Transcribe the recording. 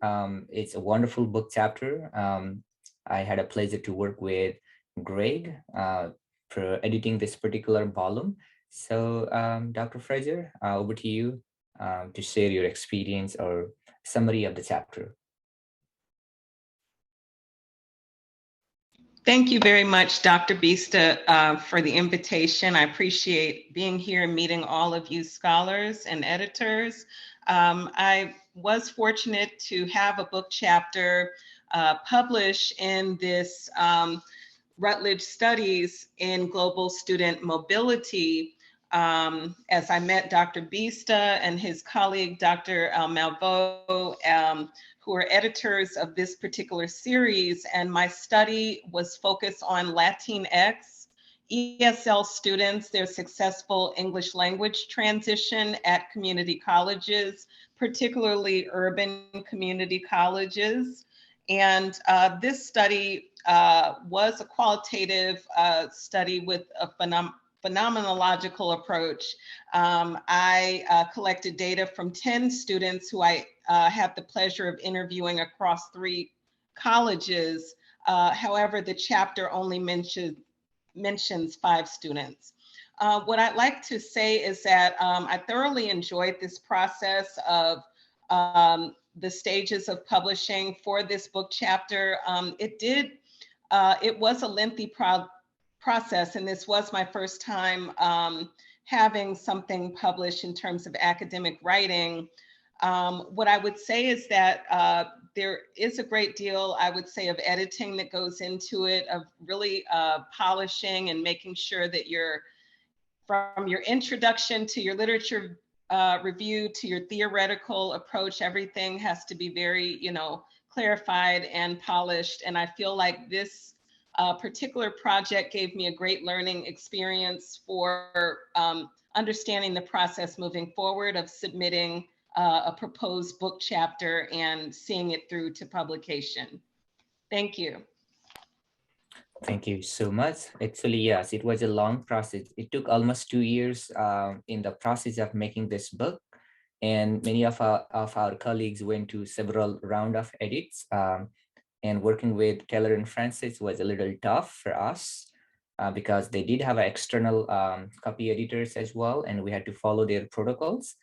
It's a wonderful book chapter. I had a pleasure to work with Greg for editing this particular volume. So, Dr. Frazier, over to you to share your experience or summary of the chapter. Thank you very much, Dr. Bista, for the invitation. I appreciate being here and meeting all of you scholars and editors. I was fortunate to have a book chapter published in this Routledge Studies in Global Student Mobility. As I met Dr. Bista and his colleague, Dr. Malveaux, who are editors of this particular series, and my study was focused on Latinx ESL students, their successful English language transition at community colleges, particularly urban community colleges. And this study was a qualitative study with a phenomenological approach. I collected data from 10 students who I had the pleasure of interviewing across 3 colleges. However, the chapter only mentions 5 students. What I'd like to say is that I thoroughly enjoyed this process of the stages of publishing for this book chapter. It was a lengthy process, and this was my first time having something published in terms of academic writing. What I would say is that there is a great deal, I would say, of editing that goes into it, of really polishing and making sure that you're, from your introduction to your literature review to your theoretical approach, everything has to be very, clarified and polished. And I feel like this particular project gave me a great learning experience for understanding the process moving forward of submitting a proposed book chapter and seeing it through to publication. Thank you. Thank you so much. Actually, yes, it was a long process. It took almost 2 years in the process of making this book. And many of our colleagues went to several round of edits. And working with Keller and Francis was a little tough for us because they did have external copy editors as well, and we had to follow their protocols.